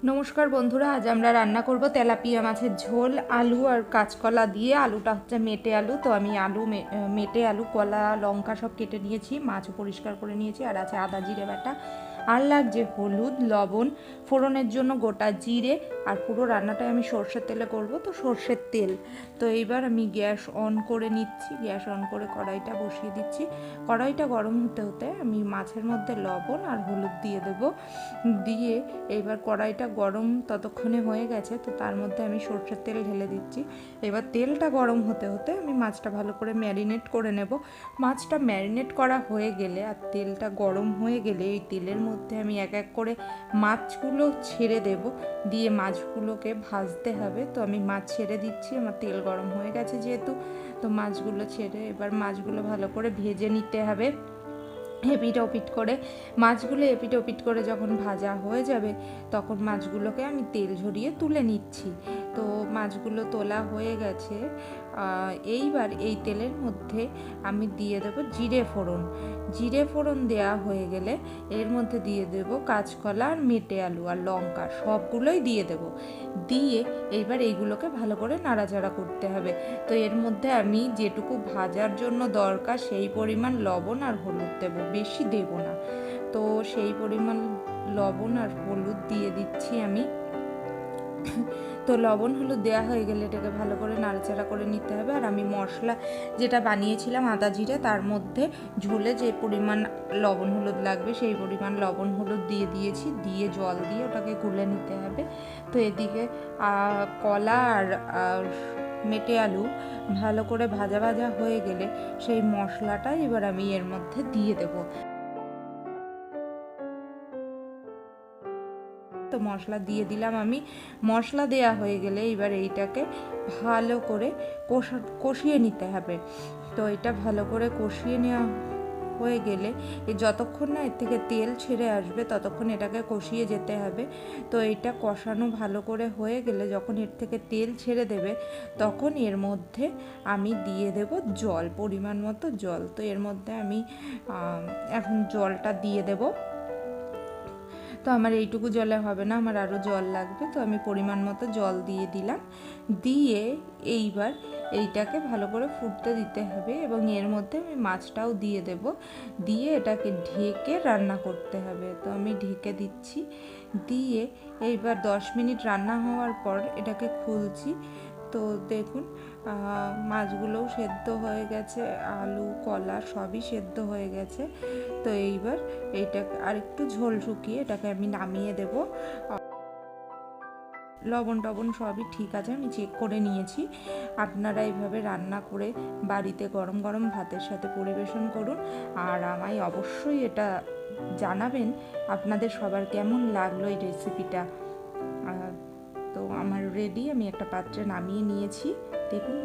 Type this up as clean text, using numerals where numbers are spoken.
নমস্কার বন্ধুরা, আজ আমরা রান্না করব তেলাপিয়া মাছের ঝোল। আলু আর কাঁচকলা দিয়ে, আলুটা হচ্ছে মেটে আলু। তো আমি মেটে আলু, কলা, লঙ্কা সব কেটে নিয়েছি, মাছও পরিষ্কার করে নিয়েছি। আর আছে আদা জিরে বাটা, আর লাগছে হলুদ, লবণ, ফোড়নের জন্য গোটা জিরে। আর পুরো রান্নাটাই আমি সর্ষের তেলে করব, তো সর্ষের তেল। তো এইবার আমি গ্যাস অন করে নিচ্ছি, গ্যাস অন করে কড়াইটা বসিয়ে দিচ্ছি। কড়াইটা গরম হতে হতে আমি মাছের মধ্যে লবণ আর হলুদ দিয়ে দেব। দিয়ে এবার কড়াইটা গরম ততক্ষণে হয়ে গেছে, তো তার মধ্যে আমি সর্ষের তেল ঢেলে দিচ্ছি। এবার তেলটা গরম হতে হতে আমি মাছটা ভালো করে ম্যারিনেট করে নেব। মাছটা ম্যারিনেট করা হয়ে গেলে আর তেলটা গরম হয়ে গেলে এই তেলের মধ্যে আমি এক এক করে মাছগুলো ছেড়ে দেব, দিয়ে মাছগুলোকে ভাজতে হবে। তো আমি মাছ ছেড়ে দিচ্ছি, আমার তেল গরম হয়ে গেছে যেহেতু। তো মাছগুলো ছেড়ে এবার মাছগুলো ভালো করে ভেজে নিতে হবে এপিট ওপিট করে। মাছগুলো এপিট ওপিট করে যখন ভাজা হয়ে যাবে, তখন মাছগুলোকে আমি তেল ঝরিয়ে তুলে নিচ্ছি। তো মাছগুলো তোলা হয়ে গেছে। এইবার এই তেলের মধ্যে আমি দিয়ে দেবো জিরে ফোড়ন। জিরে ফোড়ন দেওয়া হয়ে গেলে এর মধ্যে দিয়ে দেবো কাঁচকলা আর মেটে আলু আর লঙ্কা, সবগুলোই দিয়ে দেবো। দিয়ে এইবার এইগুলোকে ভালো করে নাড়াচাড়া করতে হবে। তো এর মধ্যে আমি যেটুকু ভাজার জন্য দরকার সেই পরিমাণ লবণ আর হলুদ দেবো, বেশি দেব না। তো সেই পরিমাণ লবণ আর হলুদ দিয়ে দিচ্ছি আমি। তো লবণ হলুদ দেওয়া হয়ে গেলে এটাকে ভালো করে নাড়াচাড়া করে নিতে হবে। আর আমি মশলা যেটা বানিয়েছিলাম আদা জিরে, তার মধ্যে ঝোলে যে পরিমাণ লবণ হলুদ লাগবে সেই পরিমাণ লবণ হলুদ দিয়ে দিয়েছি, দিয়ে জল দিয়ে ওটাকে গুলে নিতে হবে। তো এদিকে কলা আর মেটে আলু ভালো করে ভাজা ভাজা হয়ে গেলে সেই মশলাটা এবার আমি এর মধ্যে দিয়ে দেবো। তো মশলা দিয়ে দিলাম আমি। মশলা দেয়া হয়ে গেলে এবার এইটাকে ভালো করে কষিয়ে নিতে হবে। তো এটা ভালো করে কষিয়ে নেওয়া হয়ে গেলে যতক্ষণ না এর থেকে তেল ছেড়ে আসবে ততক্ষণ এটাকে কষিয়ে যেতে হবে। তো এটা কষানো ভালো করে হয়ে গেলে যখন এর থেকে তেল ছেড়ে দেবে, তখন এর মধ্যে আমি দিয়ে দেব জল, পরিমাণ মতো জল। তো এর মধ্যে আমি এখন জলটা দিয়ে দেব। তো আমার এইটুকু জলে হবে না, আমার আরও জল লাগবে। তো আমি পরিমাণ মতো জল দিয়ে দিলাম। দিয়ে এইবার এইটাকে ভালো করে ফুটতে দিতে হবে এবং এর মধ্যে আমি মাছটাও দিয়ে দেব। দিয়ে এটাকে ঢেকে রান্না করতে হবে। তো আমি ঢেকে দিচ্ছি। দিয়ে এইবার 10 মিনিট রান্না হওয়ার পর এটাকে খুলছি। তো দেখুন মাছগুলোও সেদ্ধ হয়ে গেছে, আলু কলা সবই সেদ্ধ হয়ে গেছে। তো এইবার এইটা আরেকটু ঝোল শুকিয়ে এটাকে আমি নামিয়ে দেব। লবণ টবণ সবই ঠিক আছে, আমি চেক করে নিয়েছি। আপনারা এইভাবে রান্না করে বাড়িতে গরম গরম ভাতের সাথে পরিবেশন করুন। আর আমায় অবশ্যই এটা জানাবেন আপনাদের সবার কেমন লাগলো এই রেসিপিটা। তো আমার রেডি, আমি একটা পাত্রে নামিয়ে নিয়েছি, দেখুন।